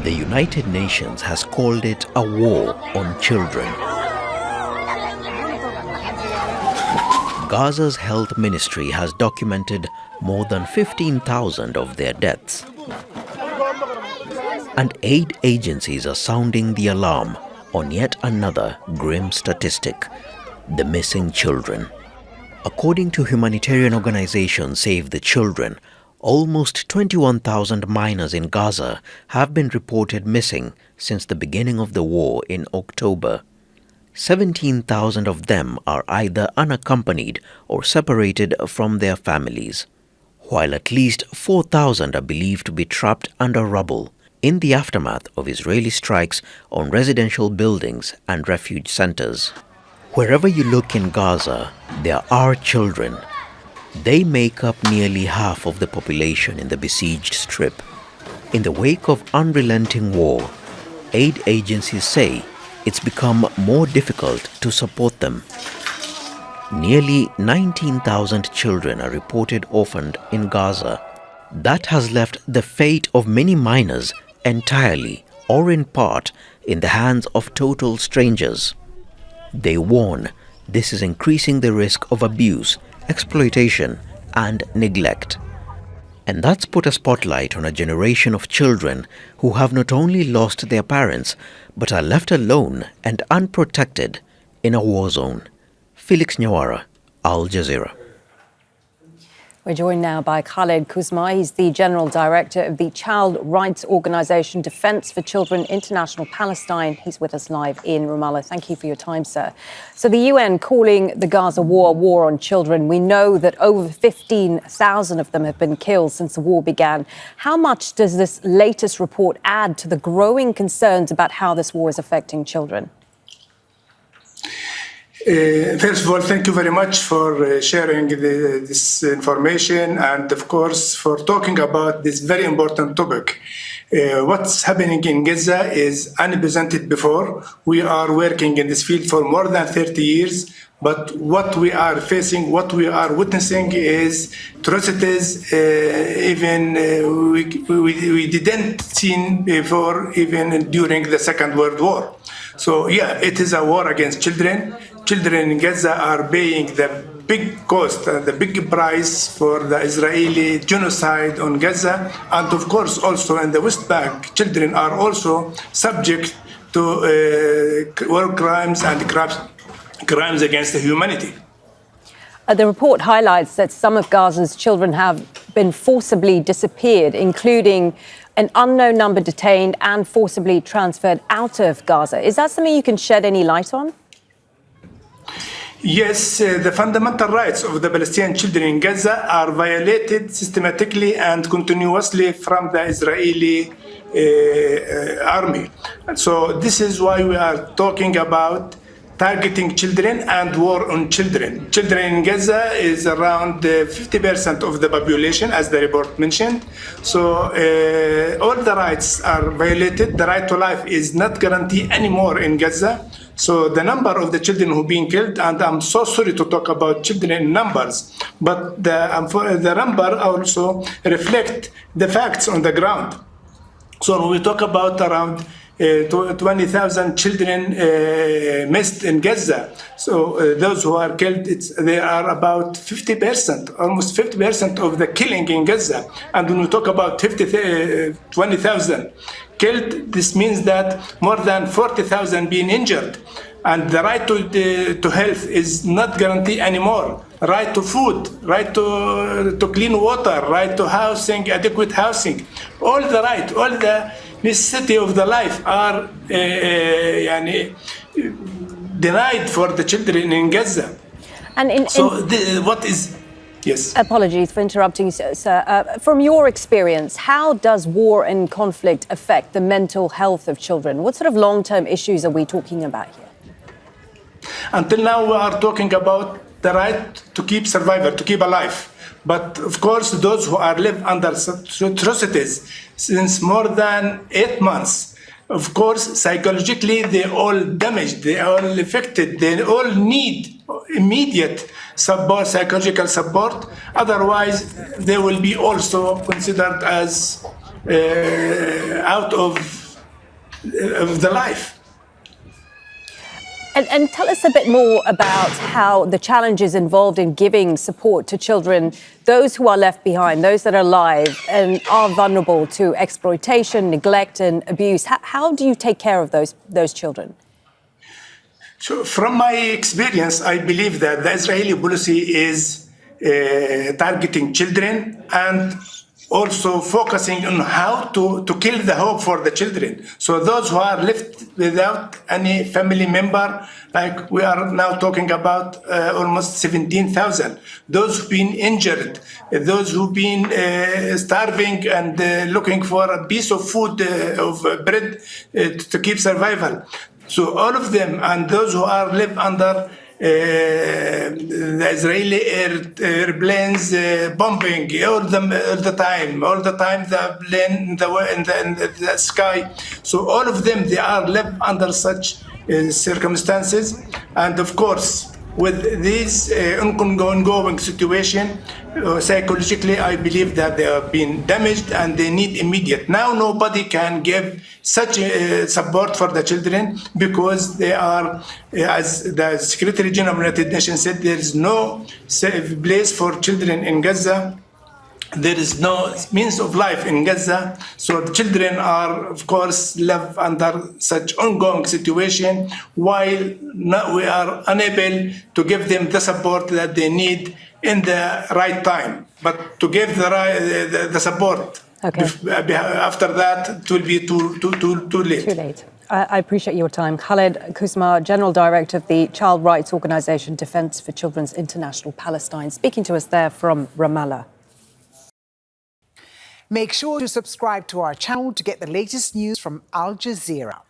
The United Nations has called it a war on children. Gaza's health ministry has documented more than 15,000 of their deaths. And aid agencies are sounding the alarm on yet another grim statistic: the missing children. According to humanitarian organization Save the Children, almost 21,000 minors in Gaza have been reported missing since the beginning of the war in October. 17,000 of them are either unaccompanied or separated from their families, while at least 4,000 are believed to be trapped under rubble in the aftermath of Israeli strikes on residential buildings and refuge centers. Wherever you look in Gaza, there are children. They make up nearly half of the population in the besieged strip. In the wake of unrelenting war, aid agencies say it's become more difficult to support them. Nearly 19,000 children are reported orphaned in Gaza. That has left the fate of many minors entirely or in part in the hands of total strangers. They warn this is increasing the risk of abuse, exploitation, and neglect. And that's put a spotlight on a generation of children who have not only lost their parents, but are left alone and unprotected in a war zone. Felix Nyawara, Al Jazeera. We're joined now by Khaled Quzmar. He's the General Director of the child rights organisation Defence for Children International Palestine. He's with us live in Ramallah. Thank you for your time, sir. So the UN calling the Gaza war a war on children. We know that over 15,000 of them have been killed since the war began. How much does this latest report add to the growing concerns about how this war is affecting children? First of all, thank you very much for sharing this information and, of course, for talking about this very important topic. What's happening in Gaza is unprecedented before. We are working in this field for more than 30 years, but what we are facing, what we are witnessing is atrocities we didn't see before, even during the Second World War. So, yeah, it is a war against children. Children in Gaza are paying the big cost, the big price for the Israeli genocide on Gaza. And of course, also in the West Bank, children are also subject to war crimes and crimes against humanity. The report highlights that some of Gaza's children have been forcibly disappeared, including an unknown number detained and forcibly transferred out of Gaza. Is that something you can shed any light on? Yes, the fundamental rights of the Palestinian children in Gaza are violated systematically and continuously from the Israeli army. So this is why we are talking about targeting children and war on children. Children in Gaza is around 50% of the population, as the report mentioned. So all the rights are violated. The right to life is not guaranteed anymore in Gaza. So the number of the children who are being killed, and I'm so sorry to talk about children in numbers, but the number also reflect the facts on the ground. So when we talk about around 20,000 children missed in Gaza. So those who are killed, they are about 50%, almost 50% of the killing in Gaza. And when we talk about 20,000 killed, this means that more than 40,000 being injured. And the right to health is not guaranteed anymore. Right to food, right to clean water, right to housing, adequate housing. All the right, all the necessity of the life are denied for the children in Gaza. And what is... Yes. Apologies for interrupting you, sir. From your experience, how does war and conflict affect the mental health of children? What sort of long-term issues are we talking about here? Until now, we are talking about the right to keep survivor, to keep alive. But of course, those who are live under such atrocities since more than 8 months, of course, psychologically, they all damaged, they all affected, they all need immediate support, psychological support. Otherwise, they will be also considered as out of of the life. And tell us a bit more about how the challenges involved in giving support to children, those who are left behind, those that are alive and are vulnerable to exploitation, neglect and abuse. How do you take care of those children? So from my experience, I believe that the Israeli policy is targeting children and also focusing on how to kill the hope for the children. So those who are left without any family member, like we are now talking about almost 17,000. Those who've been injured, those who've been starving and looking for a piece of food, of bread to keep survival. So all of them, and those who are live under the Israeli airplanes bombing all the time, the plane in the sky. So all of them, they are live under such circumstances, and of course, with this ongoing situation, psychologically, I believe that they have been damaged and they need immediate. Now, nobody can give such support for the children because they are, as the Secretary General of the United Nations said, there is no safe place for children in Gaza. There is no means of life in Gaza. So the children are, of course, live under such ongoing situation while we are unable to give them the support that they need in the right time. But to give the support, after that, it will be too late. Too late. I appreciate your time. Khaled Quzmar, General Director of the child rights organisation Defence for Children International Palestine, speaking to us there from Ramallah. Make sure to subscribe to our channel to get the latest news from Al Jazeera.